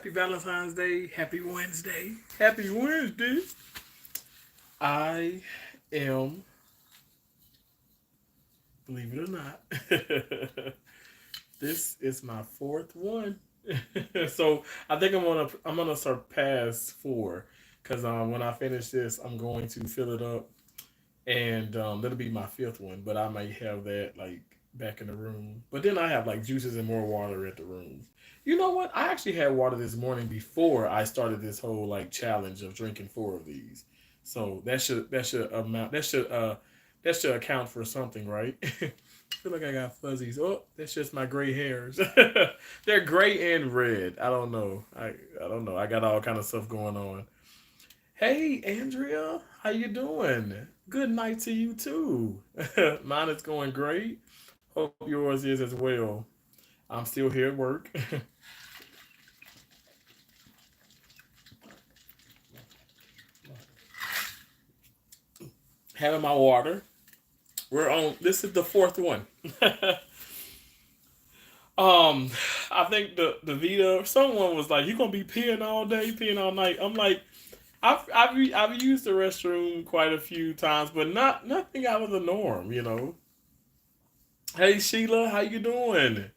Happy Valentine's Day. Happy Wednesday. Happy Wednesday. I am, believe it or not, this is my fourth one. So I think I'm gonna surpass four because when I finish this, I'm going to fill it up, and that'll be my fifth one. But I might have that like back in the room. But then I have like juices and more water at the room. You know what? I actually had water this morning before I started this whole like challenge of drinking four of these. So that should account for something, right? I feel like I got fuzzies. Oh, that's just my gray hairs. They're gray and red. I don't know. I got all kind of stuff going on. Hey, Andrea, how you doing? Good night to you too. Mine is going great. Hope yours is as well. I'm still here at work. Having my water. We're on. This is the fourth one. um, I think the Vita. Someone was like, "You gonna be peeing all day, peeing all night?" I'm like, I've used the restroom quite a few times, but nothing out of the norm. Hey Sheila, how you doing?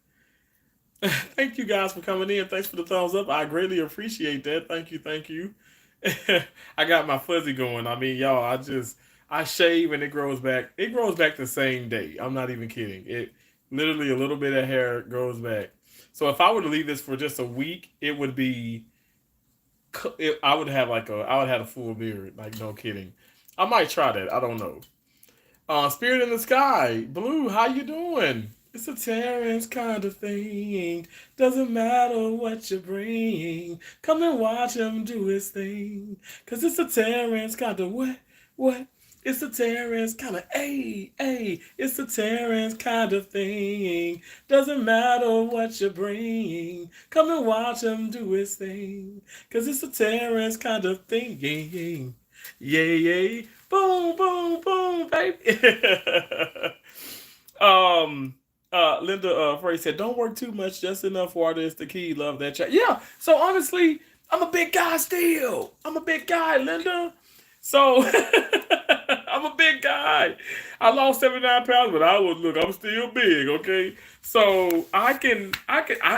Thank you guys for coming in. Thanks for the thumbs up. I greatly appreciate that. Thank you, thank you. I got my fuzzy going. I mean, y'all, I shave and it grows back. It grows back the same day. I'm not even kidding. It literally a little bit of hair grows back. So if I were to leave this for just a week, it would be. I would have a full beard. Like no kidding. I might try that. I don't know. Spirit in the Sky, Blue, how you doing? It's a Terrence kind of thing. Doesn't matter what you bring. Come and watch him do his thing. Cause it's a Terrence kind of what? It's a Terrence kind of a. It's a Terrence kind of thing. Doesn't matter what you bring. Come and watch him do his thing. Cause it's a Terrence kind of thing. Yay, yay. Boom, boom, boom, baby. um, Linda Frey said, "Don't work too much. Just enough water is the key. Love that chat." Yeah. So honestly, I'm a big guy still. I'm a big guy, Linda. So I'm a big guy. I lost 79 pounds, but I'm still big. Okay. So I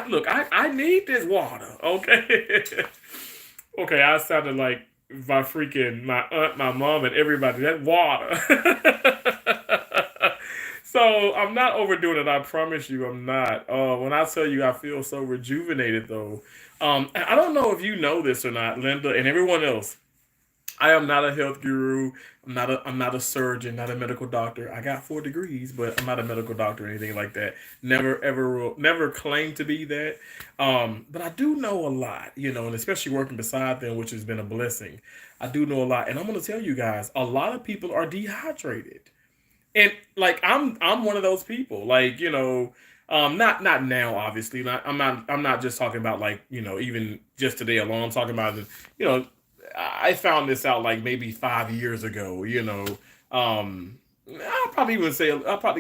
look. I need this water. Okay. Okay, I sounded like my aunt, my mom, and everybody. That water. So I'm not overdoing it. I promise you, I'm not. When I tell you, I feel so rejuvenated, though. I don't know if you know this or not, Linda, and everyone else. I am not a health guru. I'm not a surgeon, not a medical doctor. I got 4 degrees, but I'm not a medical doctor or anything like that. Never ever never claimed to be that. But I do know a lot, and especially working beside them, which has been a blessing. I do know a lot, and I'm gonna tell you guys, a lot of people are dehydrated, and like I'm one of those people. Like not now, obviously. I'm not just talking about like even just today alone. I'm talking about you know I found this out like maybe 5 years ago. I'll probably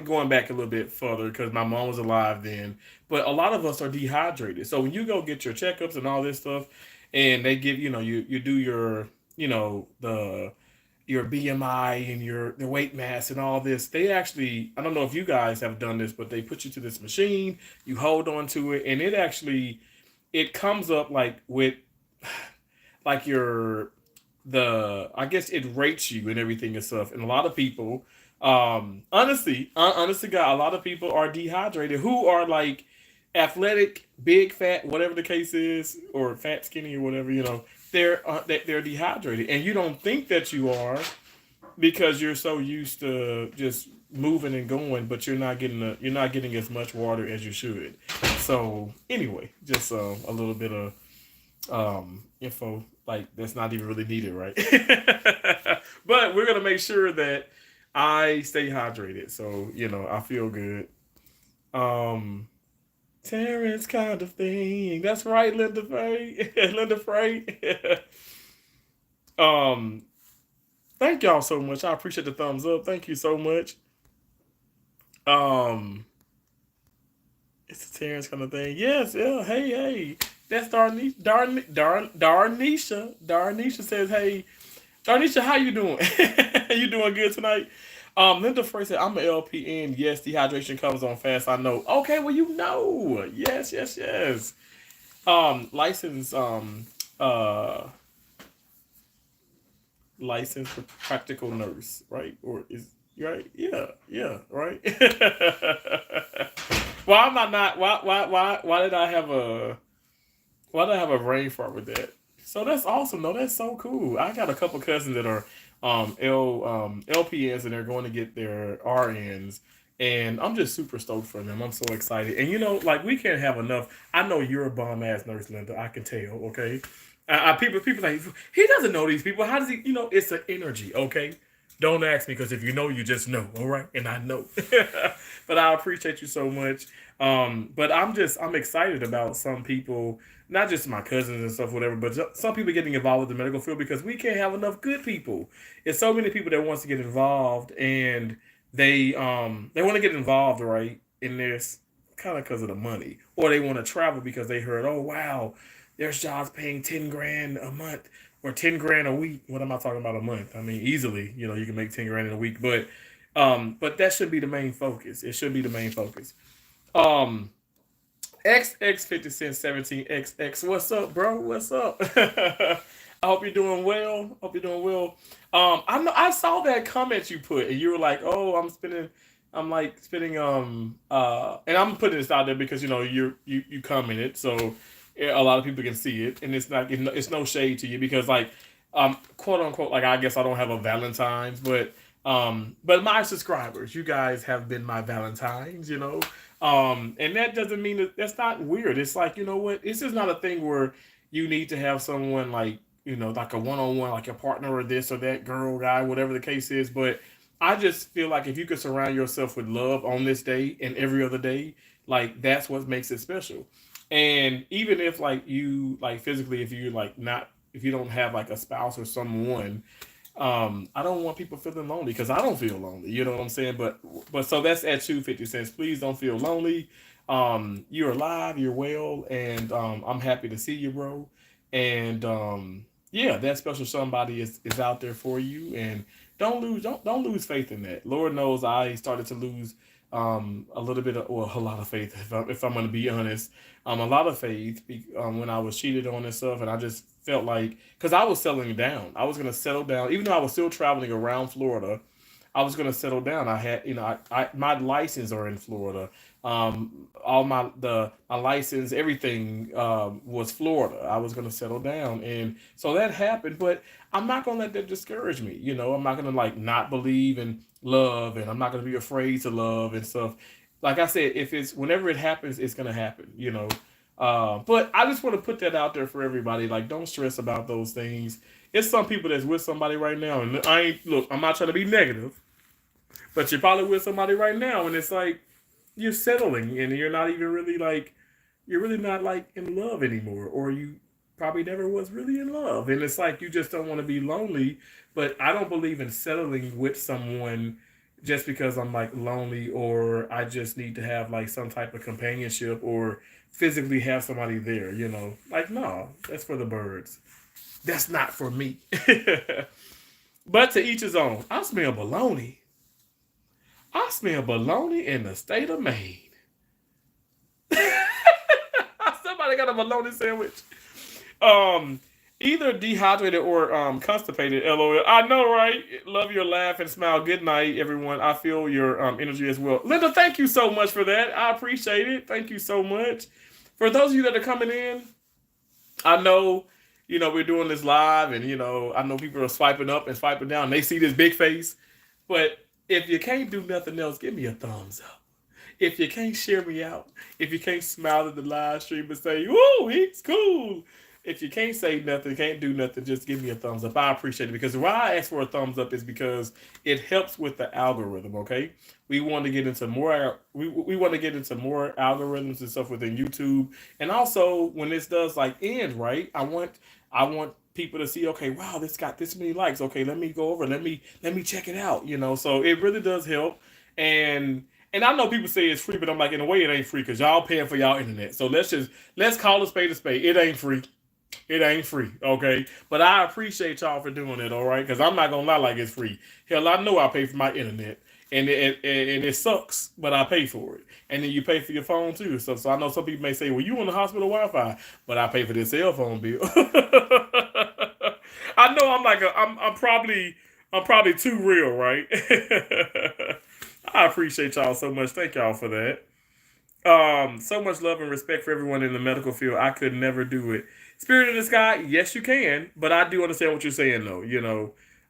going back a little bit further because my mom was alive then. But a lot of us are dehydrated. So when you go get your checkups and all this stuff, and they give you do the your BMI and your the weight mass and all this, they actually, I don't know if you guys have done this, but they put you to this machine, you hold on to it, and it comes up like with like your the I guess it rates you and everything and stuff. And a lot of people, honestly, God, a lot of people are dehydrated who are like athletic, big, fat, whatever the case is, or fat, skinny, or whatever. They're dehydrated, and you don't think that you are because you're so used to just moving and going, but you're not getting as much water as you should. So anyway, just a little bit of info like that's not even really needed, right? But we're gonna make sure that I stay hydrated, so I feel good. Um, Terrence kind of thing. That's right, Linda Frey. Linda Frey. um, Thank y'all so much. I appreciate the thumbs up. Thank you so much. Um, it's a Terrence kind of thing. Yes, yeah. Hey, hey. That's Darnisha says, "Hey, Darnisha, how you doing? You doing good tonight?" Linda Frey said, "I'm an LPN. Yes, dehydration comes on fast. I know. Okay, well, you know. Yes, yes, yes. License. Uh, licensed practical nurse, right? Or is right? Yeah, yeah, right. Why am I not? Why did I have a? Why did I have a brain fart with that? So that's awesome, though. That's so cool. I got a couple cousins that are LPNs and they're going to get their RNs, and I'm just super stoked for them. I'm so excited. And like we can't have enough. I know you're a bomb ass nurse, Linda. I can tell. Okay, people like he doesn't know these people. How does he? It's an energy. Okay, don't ask me because if you know, you just know. All right, and I know. But I appreciate you so much. But I'm excited about some people, not just my cousins and stuff, whatever, but some people getting involved with the medical field because we can't have enough good people. It's so many people that wants to get involved and they want to get involved, right? In this kind of because of the money, or they want to travel because they heard, oh wow, there's jobs paying 10 grand a month or 10 grand a week. What am I talking about a month? I mean, easily, you can make 10 grand in a week, but that should be the main focus. It should be the main focus. Um, XX 50 cent 17XX. What's up, bro? What's up? I hope you're doing well. Hope you're doing well. I know I saw that comment you put, and you were like, "Oh, I'm spending." I'm like spending and I'm putting this out there because you commented, so yeah, a lot of people can see it, and it's no shade to you because like quote unquote, like I guess I don't have a Valentine's, but my subscribers, you guys have been my Valentines. And that doesn't mean that's not weird. It's like, you know what? This is not a thing where you need to have someone like, like a one-on-one, like a partner or this or that girl, guy, whatever the case is. But I just feel like if you could surround yourself with love on this day and every other day, like that's what makes it special. And even if like you like physically, if you like not, if you don't have like a spouse or someone, I don't want people feeling lonely because I don't feel lonely. You know what I'm saying? But so that's at 250 cents. Please don't feel lonely. You're alive, you're well, and I'm happy to see you, bro. And yeah, that special somebody is out there for you. And don't lose faith in that. Lord knows I started to lose a little bit of, well, a lot of faith if I'm going to be honest, a lot of faith when I was cheated on and stuff, and I just felt like because I was settling down, I was going to settle down, even though I was still traveling around Florida. I was going to settle down. I had, my license are in Florida. All my license, everything was Florida. I was going to settle down, and so that happened. But I'm not going to let that discourage me. I'm not going to like not believe in love, and I'm not going to be afraid to love and stuff. Like I said, if it's whenever it happens, it's going to happen. But I just want to put that out there for everybody. Like, don't stress about those things. It's some people that's with somebody right now, and I'm not trying to be negative, but you're probably with somebody right now, and it's like you're settling, and you're not even really like, you're really not like in love anymore, or you probably never was really in love, and it's like you just don't want to be lonely. But I don't believe in settling with someone just because I'm like lonely, or I just need to have like some type of companionship or physically have somebody there. Like no, that's for the birds. That's not for me. But to each his own. I smell baloney. I smell baloney in the state of Maine. Somebody got a baloney sandwich. Um, Either dehydrated or constipated. LOL. I know, right? Love your laugh and smile. Good night, everyone. I feel your energy as well. Linda, thank you so much for that. I appreciate it. Thank you so much. For those of you that are coming in, I know, we're doing this live, and I know people are swiping up and swiping down. They see this big face, but if you can't do nothing else, give me a thumbs up. If you can't share me out, if you can't smile at the live stream and say, "Whoa, he's cool," if you can't say nothing, can't do nothing, just give me a thumbs up. I appreciate it because why I ask for a thumbs up is because it helps with the algorithm. Okay, we want to get into more. We want to get into more algorithms and stuff within YouTube, and also when this does like end right, I want people to see, okay, wow, this got this many likes. Okay, let me go over. Let me check it out. So it really does help. And And I know people say it's free, but I'm like, in a way, it ain't free because y'all paying for y'all internet. So let's call a spade a spade. It ain't free. It ain't free, okay? But I appreciate y'all for doing it, all right? Because I'm not gonna lie like it's free. Hell, I know I pay for my internet, and it sucks, but I pay for it. And then you pay for your phone too. So I know some people may say, "Well, you on the hospital Wi-Fi," but I pay for this cell phone bill. I know I'm probably too real, right? I appreciate y'all so much. Thank y'all for that. So much love and respect for everyone in the medical field. I could never do it. Spirit in the sky, yes, you can, but I do understand what you're saying, though.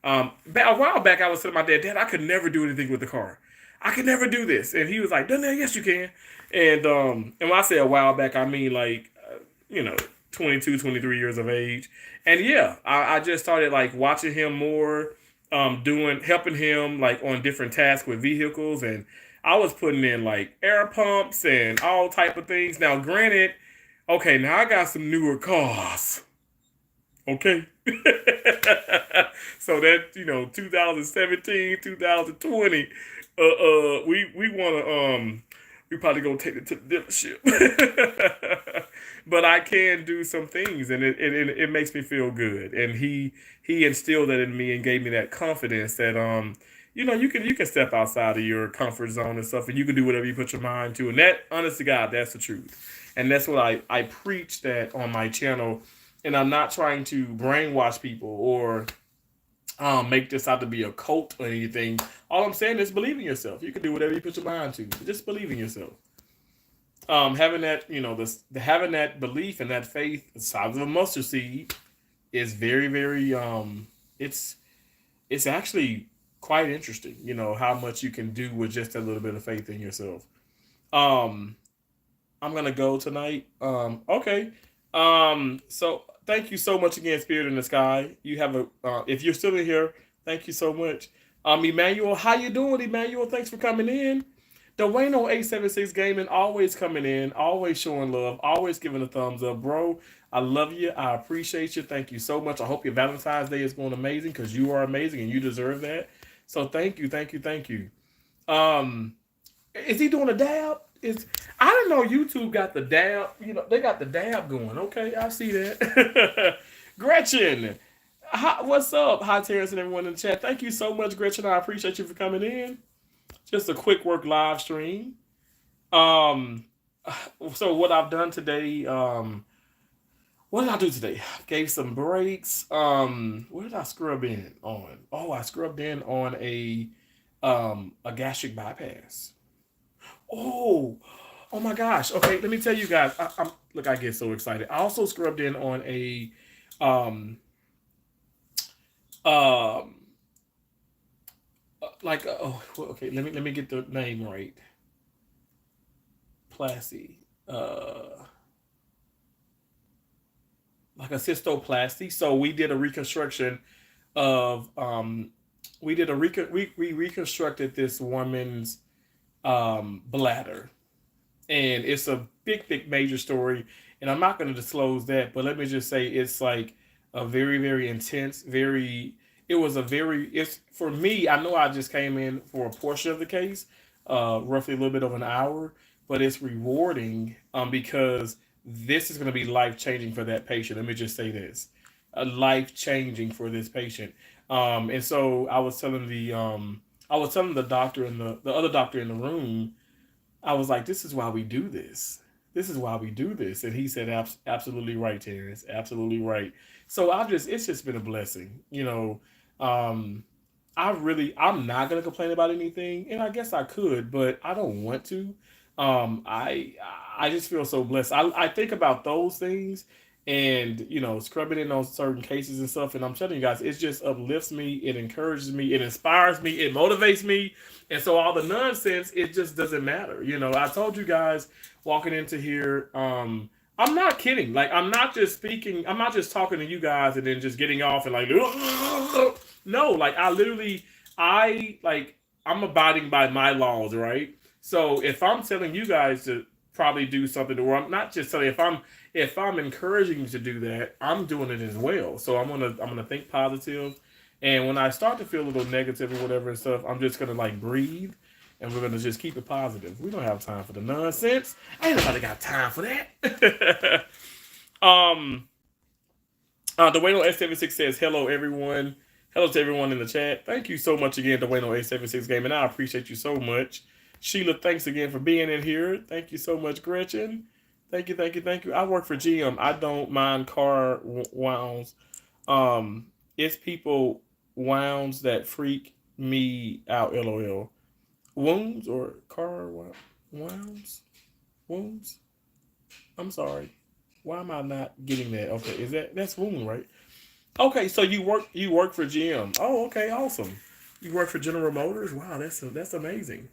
A while back, I was telling my dad, Dad, I could never do anything with the car. I could never do this, and he was like, Donnell, yes, you can. And when I say a while back, I mean like, 22, 23 years of age, and yeah, I just started like watching him more, helping him like on different tasks with vehicles, and I was putting in like air pumps and all type of things. Now, granted, okay, now I got some newer cars. Okay. So that, 2017, 2020, we wanna we probably gonna take it to the dealership. But I can do some things, and it makes me feel good. And he instilled that in me and gave me that confidence that you can step outside of your comfort zone and stuff, and you can do whatever you put your mind to. And that, honest to God, that's the truth. And that's what I preach that on my channel. And I'm not trying to brainwash people or make this out to be a cult or anything. All I'm saying is believe in yourself. You can do whatever you put your mind to. Just believe in yourself. Having that, having that belief and that faith, the size of a mustard seed, is very, very. It's actually quite interesting. How much you can do with just a little bit of faith in yourself. Um, I'm gonna go tonight. Okay. So thank you so much again, Spirit in the Sky. You have if you're still in here, thank you so much. Emmanuel, how you doing, Emmanuel? Thanks for coming in. Dwayne on 876 Gaming, always coming in, always showing love, always giving a thumbs up, bro. I love you. I appreciate you. Thank you so much. I hope your Valentine's Day is going amazing because you are amazing and you deserve that. So thank you, thank you, thank you. Um, is he doing a dab? I didn't know YouTube got the dab. They got the dab going. Okay, I see that. Gretchen, what's up? Hi, Terrence and everyone in the chat. Thank you so much, Gretchen. I appreciate you for coming in. Just a quick work live stream. Um, so what I've done today. What did I do today? Gave some breaks. What did I scrub in on? Oh, I scrubbed in on a gastric bypass. Oh, oh my gosh. Okay, let me tell you guys. Look, I get so excited. I also scrubbed in on a um um okay. Let me get the name right. Plasty. Like a cystoplasty. So we did a reconstruction of we reconstructed this woman's bladder, and it's a big major story, and I'm not going to disclose that, but let me just say it's like a very, very intense, it's for me. I know I just came in for a portion of the case, roughly a little bit of an hour, but it's rewarding, because this is going to be life changing for that patient. Let me just say this, life changing for this patient. And so I was telling the doctor and the other doctor in the room, I was like, this is why we do this. This is why we do this. And he said, absolutely right, Terrence. Absolutely right. So it's just been a blessing. Um, I'm not going to complain about anything. And I guess I could, but I don't want to. I just feel so blessed. I think about those things and, scrubbing in on certain cases and stuff. And I'm telling you guys, it just uplifts me. It encourages me. It inspires me. It motivates me. And so all the nonsense, it just doesn't matter. I told you guys walking into here, I'm not kidding. Like, I'm not just speaking. I'm not just talking to you guys and then just getting off and like, no, like I'm abiding by my laws, right? So if I'm telling you guys to probably do something, or I'm not just telling, if I'm encouraging you to do that, I'm doing it as well. So I'm gonna think positive, and when I start to feel a little negative or whatever and stuff, I'm just gonna like breathe and we're gonna just keep it positive. We don't have time for the nonsense. Ain't nobody got time for that. um, Dwayne A76 says hello everyone. Hello to everyone in the chat. Thank you so much again, Dwayne A76 Game, and I appreciate you so much. Sheila, thanks again for being in here. Thank you so much, Gretchen. Thank you, thank you, thank you. I work for GM. I don't mind car wounds. It's people wounds that freak me out. LOL. Wounds or car wounds? Wounds? I'm sorry. Why am I not getting that? Okay, that's wound, right? Okay, so you work for GM. Oh, okay, awesome. You work for General Motors. Wow, that's amazing.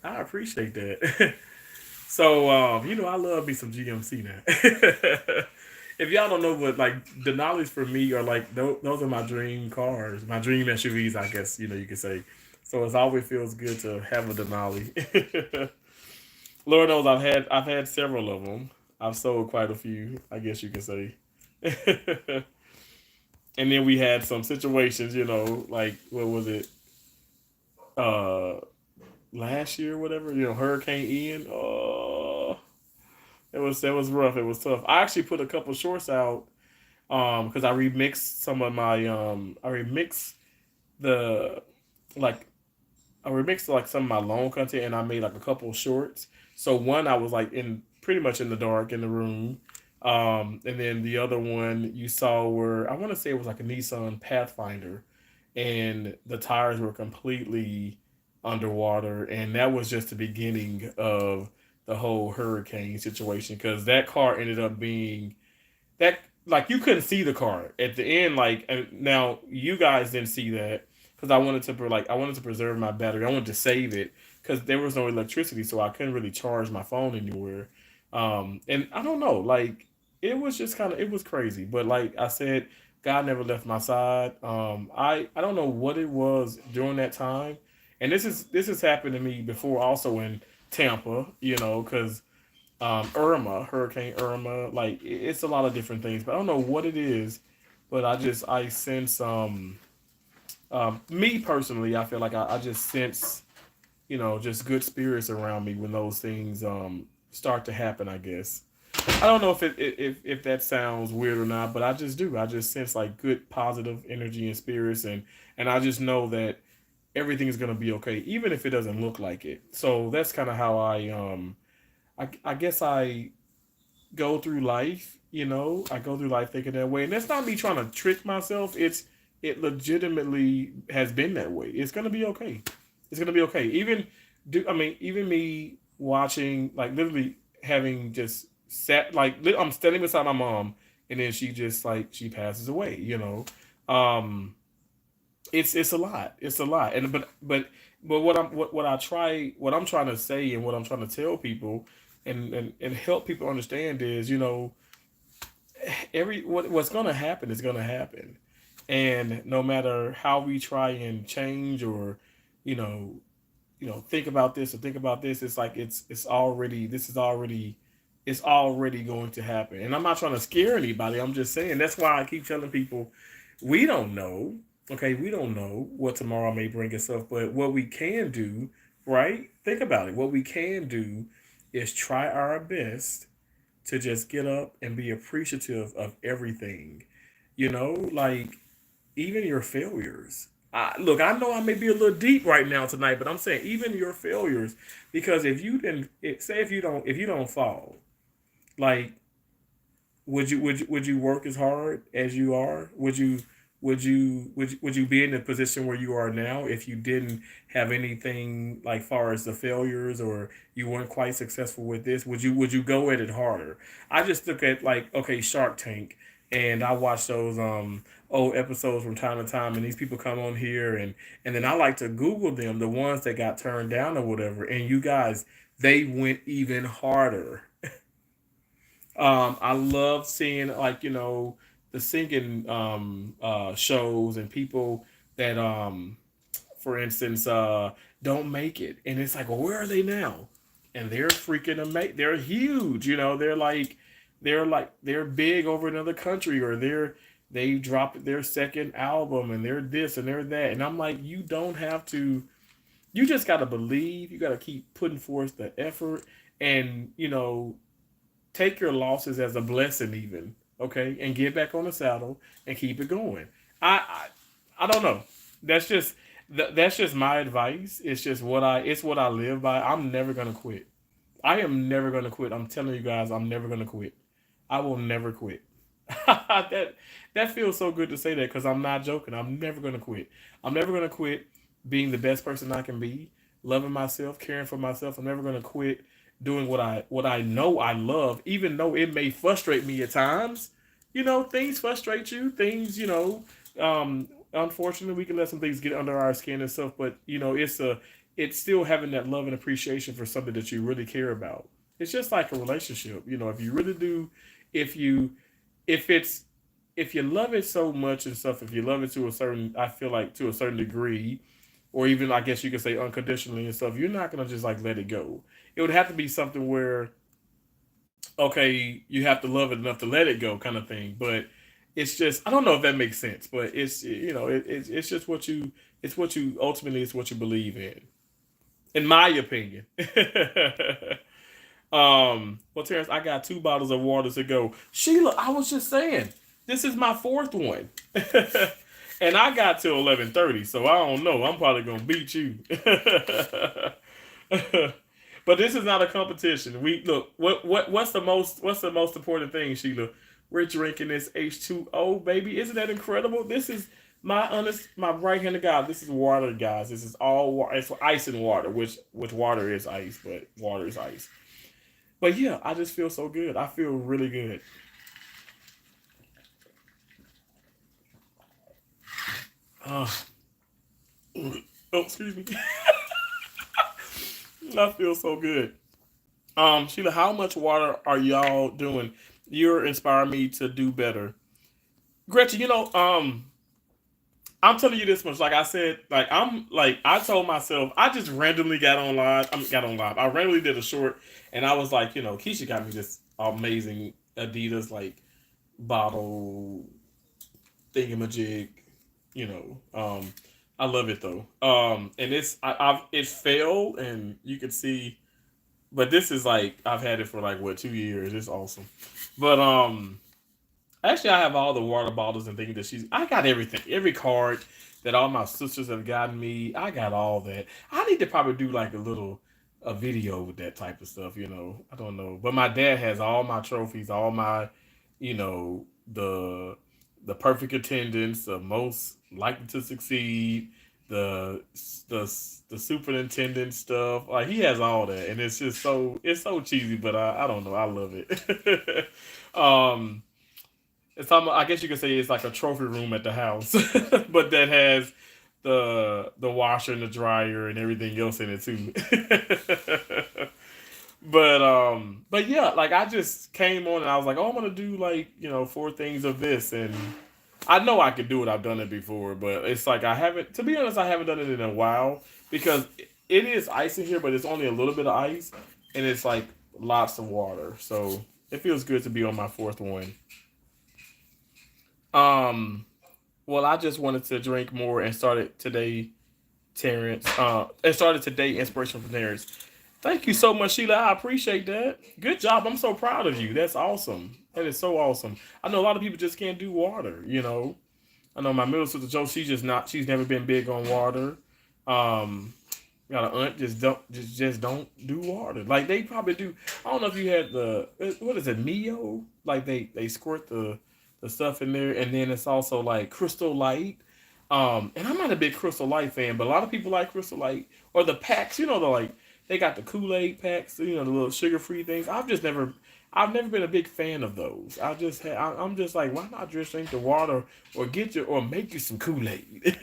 I appreciate that. So I love me some GMC now. If y'all don't know what like Denali's for me are like those are my dream cars, my dream SUVs, I guess you could say. So it always feels good to have a Denali. Lord knows I've had several of them. I've sold quite a few, I guess you could say. And then we had some situations, like what was it? Uh Last year, whatever, Hurricane Ian. Oh, that was rough. It was tough. I actually put a couple shorts out because I remixed some of my I remixed the like I remixed like some of my long content and I made like a couple shorts. So one I was like in pretty much in the dark in the room. And then the other one you saw where I want to say it was like a Nissan Pathfinder and the tires were completely underwater and that was just the beginning of the whole hurricane situation because that car ended up being that like you couldn't see the car at the end. Like now you guys didn't see that because I wanted to preserve my battery. I wanted to save it because there was no electricity, so I couldn't really charge my phone anywhere. And I don't know, like it was just kind of it was crazy. But like I said, God never left my side. I don't know what it was during that time, and this has happened to me before also in Tampa. Because Hurricane Irma, like it's a lot of different things, but I don't know what it is. But I sense me personally, I feel like I just sense just good spirits around me when those things start to happen. I guess I don't know if that sounds weird or not, but I just do. I just sense like good positive energy and spirits, and I just know that everything is gonna be okay, even if it doesn't look like it. So that's kind of how I guess I go through life, I go through life thinking that way. And that's not me trying to trick myself. It legitimately has been that way. It's gonna be okay. It's gonna be okay. Even me watching like literally having just sat like I'm standing beside my mom and then she just like she passes away. Um it's a lot. It's a lot. And but what I'm trying to say and what I'm trying to tell people and help people understand is, what's gonna happen is gonna happen. And no matter how we try and change or, you know, think about this or think about this, it's like it's already this is already it's already going to happen. And I'm not trying to scare anybody. I'm just saying that's why I keep telling people we don't know. Okay, we don't know what tomorrow may bring itself, but what we can do, right? Think about it. What we can do is try our best to just get up and be appreciative of everything. Like even your failures. Look, I know I may be a little deep right now tonight, but I'm saying even your failures, because if you didn't, say if you don't fall, like would you work as hard as you are? Would you be in the position where you are now if you didn't have anything like far as the failures or you weren't quite successful with this? Would you go at it harder? I just look at like okay, Shark Tank, and I watch those old episodes from time to time, and these people come on here, and then I like to Google them, the ones that got turned down or whatever, and you guys, they went even harder. I love seeing like the singing shows and people that for instance don't make it, and it's like, well, where are they now? And they're freaking amazing. They're huge. They're big over in another country, or they dropped their second album, and they're this and they're that. And I'm like, you don't have to. You just got to believe. You got to keep putting forth the effort, and take your losses as a blessing, even, okay, and get back on the saddle and keep it going. I don't know. That's just that's just my advice. It's what I live by. I'm never gonna quit. I am never gonna quit. I'm telling you guys, I'm never gonna quit. I will never quit. That feels so good to say that because I'm not joking. I'm never gonna quit. I'm never gonna quit being the best person I can be, loving myself, caring for myself. I'm never gonna quit doing what I know I love, even though it may frustrate me at times. Things frustrate you. Things, unfortunately, we can let some things get under our skin and stuff. But it's still having that love and appreciation for something that you really care about. It's just like a relationship. If you really do, if you if it's if you love it so much and stuff, if you love it to a certain, I feel like to a certain degree, or even I guess you could say unconditionally and stuff, you're not gonna just like let it go. It would have to be something where, okay, you have to love it enough to let it go, kind of thing. But it's just, I don't know if that makes sense, but it's just what you ultimately, it's what you believe in my opinion. Well, Terrence, I got 2 bottles of water to go. Sheila, I was just saying, this is my fourth one, and I got till 11:30, so I don't know. I'm probably gonna beat you. But this is not a competition. We look. What's the most important thing, Sheila? We're drinking this H2O, baby. Isn't that incredible? This is my right hand of God. This is water, guys. This is all water. It's ice and water, which water is ice, but water is ice. But yeah, I just feel so good. I feel really good. Uh, oh, excuse me. I feel so good. Sheila, how much water are y'all doing? You're inspiring me to do better. Gretchen, I'm telling you this much. Like I said, I told myself, I just randomly got on live. Got on live. I randomly did a short, and I was like, Keisha got me this amazing Adidas like bottle thingamajig. You know, I love it though. And it failed, and you can see, but this is like I've had it for like what 2 years. It's awesome, but actually, I have all the water bottles and things that I got everything, every card that all my sisters have gotten me. I got all that. I need to probably do like a video with that type of stuff. I don't know, but my dad has all my trophies, all my, you know, the perfect attendance, the most likely to succeed, the the the superintendent stuff. Like he has all that, and it's so cheesy, but I don't know. I love it. um I guess you could say it's like a trophy room at the house, but that has the washer and the dryer and everything else in it too. But yeah, like I just came on and I was like, oh, I'm gonna do like 4 things of this, and I know I could do it. I've done it before, but it's like I haven't. To be honest, I haven't done it in a while because it is ice in here, but it's only a little bit of ice, and it's like lots of water, so it feels good to be on my fourth one. Um, well, I just wanted to drink more and started today, Terrence. And started today, inspiration from Terrence. Thank you so much, Sheila. I appreciate that. Good job. I'm so proud of you. That's awesome. That is so awesome. I know a lot of people just can't do water. I know my middle sister Joe. She's just not. She's never been big on water. Um, got an aunt just don't do water. Like they probably do. I don't know if you had the what is it, Mio? Like they squirt the stuff in there, and then it's also like Crystal Light. And I'm not a big Crystal Light fan, but a lot of people like Crystal Light or the packs. The like they got the Kool Aid packs. The little sugar free things. I've never been a big fan of those. I'm just like, why not just drink the water or make you some Kool Aid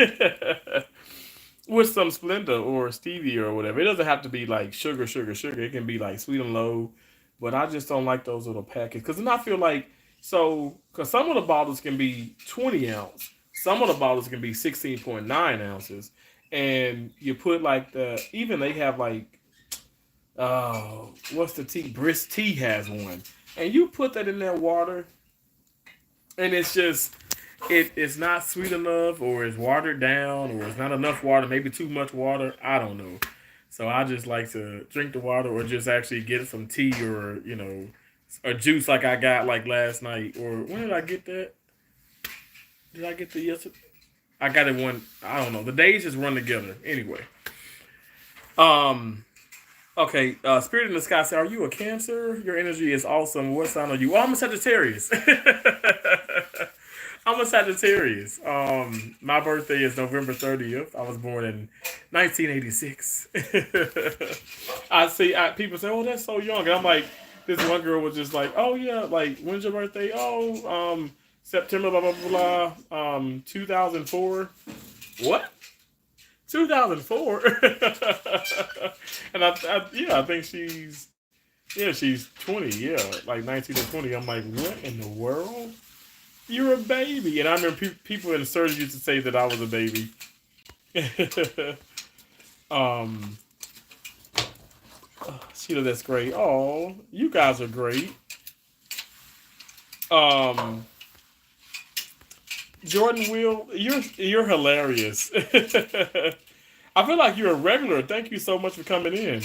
with some Splenda or stevia or whatever. It doesn't have to be like sugar, sugar, sugar. It can be like sweet and low, but I just don't like those little packets because then I feel like because some of the bottles can be 20 ounce, some of the bottles can be 16.9 ounces, and you put like even they have like what's the tea? Brisk Tea has one, and you put that in that water, and it's just it's not sweet enough, or it's watered down, or it's not enough water, maybe too much water. I don't know. So I just like to drink the water, or just actually get some tea, or a juice like I got like last night. Or when did I get that? Did I get the yesterday? I got it one. I don't know. The days just run together. Anyway. Um. Okay. Spirit in the Sky said, "Are you a Cancer? Your energy is awesome. What sign are you?" Oh, I'm a Sagittarius. I'm a Sagittarius. My birthday is November 30th. I was born in 1986. People say, "Oh, that's so young," and I'm like, this one girl was just like, "Oh yeah, like when's your birthday?" Oh, September, blah blah blah, 2004. What? 2004? And I think she's 20. Yeah, like 19 or 20. I'm like, what in the world? You're a baby. And I remember people in the surgery used to say that I was a baby. um, Sheila, that's great. Oh, you guys are great. Um, Jordan Will, you're hilarious. I feel like you're a regular. Thank you so much for coming in.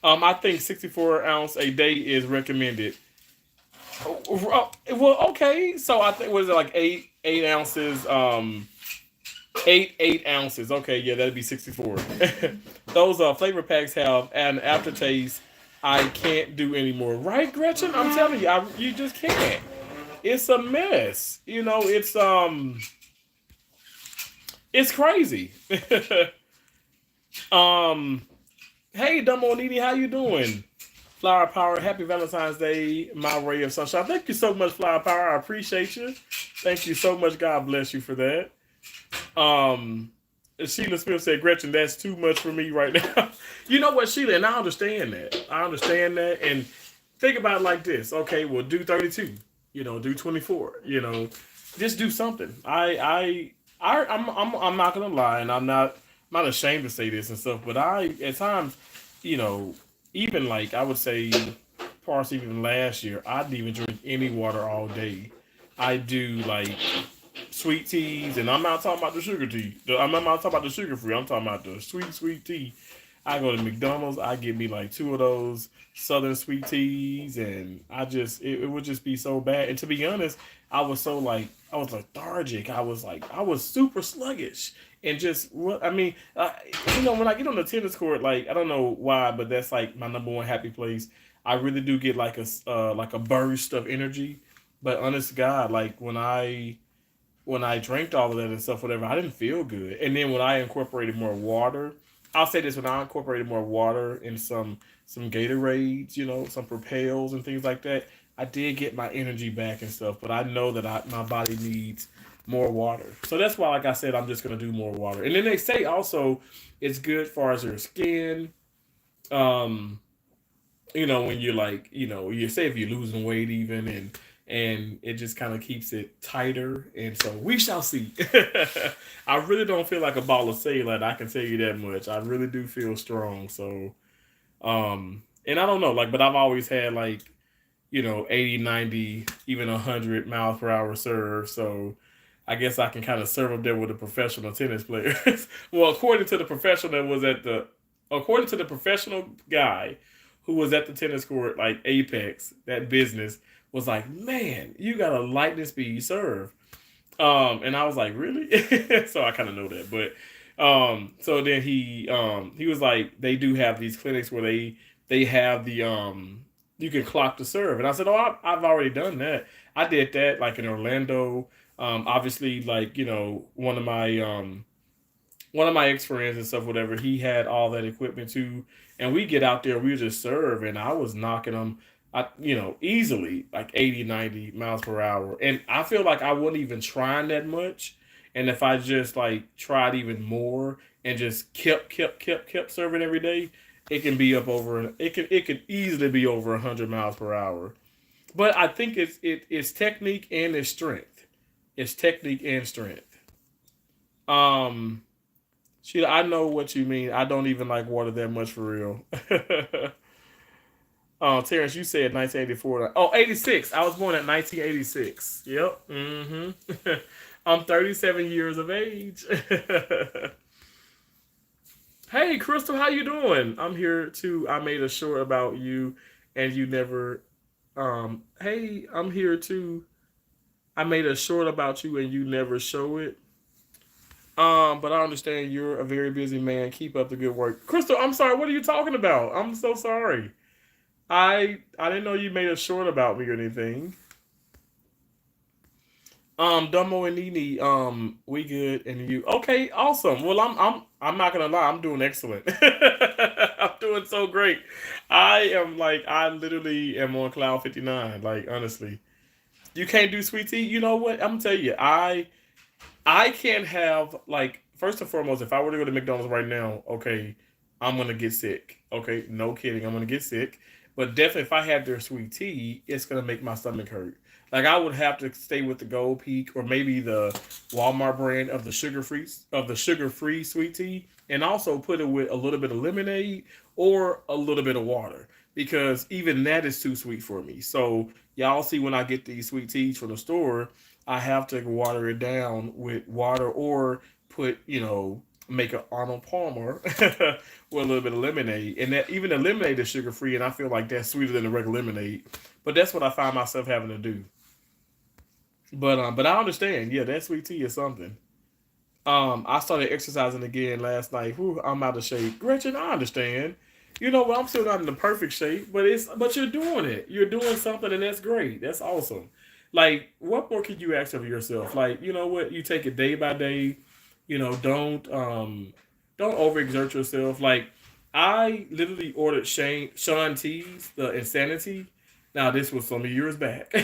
I think 64 ounce a day is recommended. Well, okay. So I think, was it like 8 ounces? 8 ounces. Okay, yeah, that'd be 64. Those flavor packs have an aftertaste I can't do anymore. Right, Gretchen? I'm telling you, you just can't. It's a mess. It's crazy. um, hey, Dumbo Nini, how you doing? Flower Power, happy Valentine's Day, my ray of sunshine. Thank you so much, Flower Power. I appreciate you. Thank you so much. God bless you for that. Um, Sheila Smith said, Gretchen, that's too much for me right now. You know what, Sheila, and I understand that. I understand that. And think about it like this. Okay, well, do 32. Do 24. Just do something. I'm not gonna lie, and I'm not ashamed to say this and stuff, but I at times, you know, even like I would say, parts even last year, I didn't even drink any water all day. I do like sweet teas, and I'm not talking about the sugar tea. I'm not talking about the sugar free. I'm talking about the sweet tea. I go to McDonald's. I get me like two of those Southern sweet teas, and it would just be so bad. And to be honest, I was lethargic. I was super sluggish, and just what I mean, when I get on the tennis court, like I don't know why, but that's like my number one happy place. I really do get like a burst of energy. But honest to God, like when I drank all of that and stuff, whatever, I didn't feel good. And then when I incorporated more water, I'll say this: when I incorporated more water and some Gatorades, some Propels and things like that, I did get my energy back and stuff. But I know that my body needs more water, so that's why, like I said, I'm just gonna do more water. And then they say also it's good for your skin. Um, when you're like, you say if you're losing weight even, and it just kind of keeps it tighter, and so we shall see. I really don't feel like a ball of cellulite, I can tell you that much. I really do feel strong. So and I don't know, like, but I've always had like 80, 90, even 100 miles per hour serve. So I guess I can kind of serve up there with a professional tennis player. Well, according to the professional guy who was at the tennis court, like Apex, that business was like, man, you got a lightning speed serve. And I was like, really? So I kind of know that, but so then he was like, they do have these clinics where they have the you can clock the serve, and I said, oh, I've already done that. I did that like in Orlando. Obviously, like one of my ex friends and stuff, whatever, he had all that equipment too. And we get out there, we just serve, and I was knocking them, easily like 80, 90 miles per hour. And I feel like I wasn't even trying that much. And if I just like tried even more and just kept serving every day, it can be up over, it could easily be over 100 miles per hour. But I think it's technique and it's strength. It's technique and strength. Um, Sheila, I know what you mean. I don't even like water that much for real. Terrence, you said 1984. Oh, 86. I was born in 1986. Yep. Mm-hmm. I'm 37 years of age. Hey, Crystal, how you doing? I'm here too. I made a short about you, and you never. Hey, I'm here too. I made a short about you, and you never show it. But I understand you're a very busy man. Keep up the good work, Crystal. I'm sorry. What are you talking about? I'm so sorry. I didn't know you made a short about me or anything. Dumbo and Nene, we good, and you okay? Awesome. Well, I'm not gonna lie, I'm doing excellent. I'm doing so great. I literally am on cloud 59. Like honestly, you can't do sweet tea. You know what? I'm gonna tell you, I can't have like first and foremost, if I were to go to McDonald's right now, okay, I'm gonna get sick. Okay, no kidding, I'm gonna get sick. But definitely, if I had their sweet tea, it's gonna make my stomach hurt. Like I would have to stay with the Gold Peak or maybe the Walmart brand of the sugar free sweet tea, and also put it with a little bit of lemonade or a little bit of water because even that is too sweet for me. So y'all see when I get these sweet teas from the store, I have to water it down with water or put, make an Arnold Palmer with a little bit of lemonade. And that even the lemonade is sugar free, and I feel like that's sweeter than the regular lemonade. But that's what I find myself having to do. But I understand. Yeah, that sweet tea is something. I started exercising again last night. Whew, I'm out of shape. Gretchen, I understand. You know, well, I'm still not in the perfect shape, but you're doing it. You're doing something, and that's great. That's awesome. Like, what more could you ask of yourself? Like, you know what? You take it day by day. You know, don't overexert yourself. Like, I literally ordered Sean T's the Insanity. Now, this was some years back,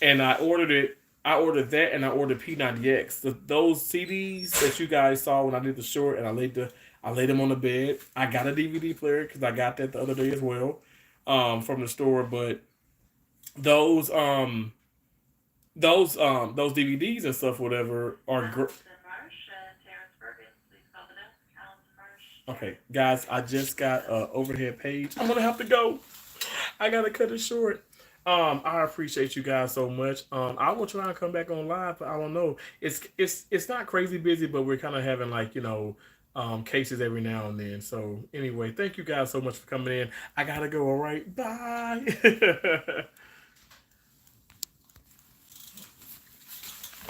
and I ordered it. I ordered that, and I ordered P90X. Those CDs that you guys saw when I did the short, and I laid them on the bed. I got a DVD player because I got that the other day as well, from the store. But those um those DVDs and stuff, whatever, are great. Okay, guys, I just got a overhead page. I'm gonna have to go. I gotta cut it short. I appreciate you guys so much. I will try and come back on live, but I don't know. It's not crazy busy, but we're kind of having like cases every now and then. So anyway, thank you guys so much for coming in. I gotta go. All right, bye.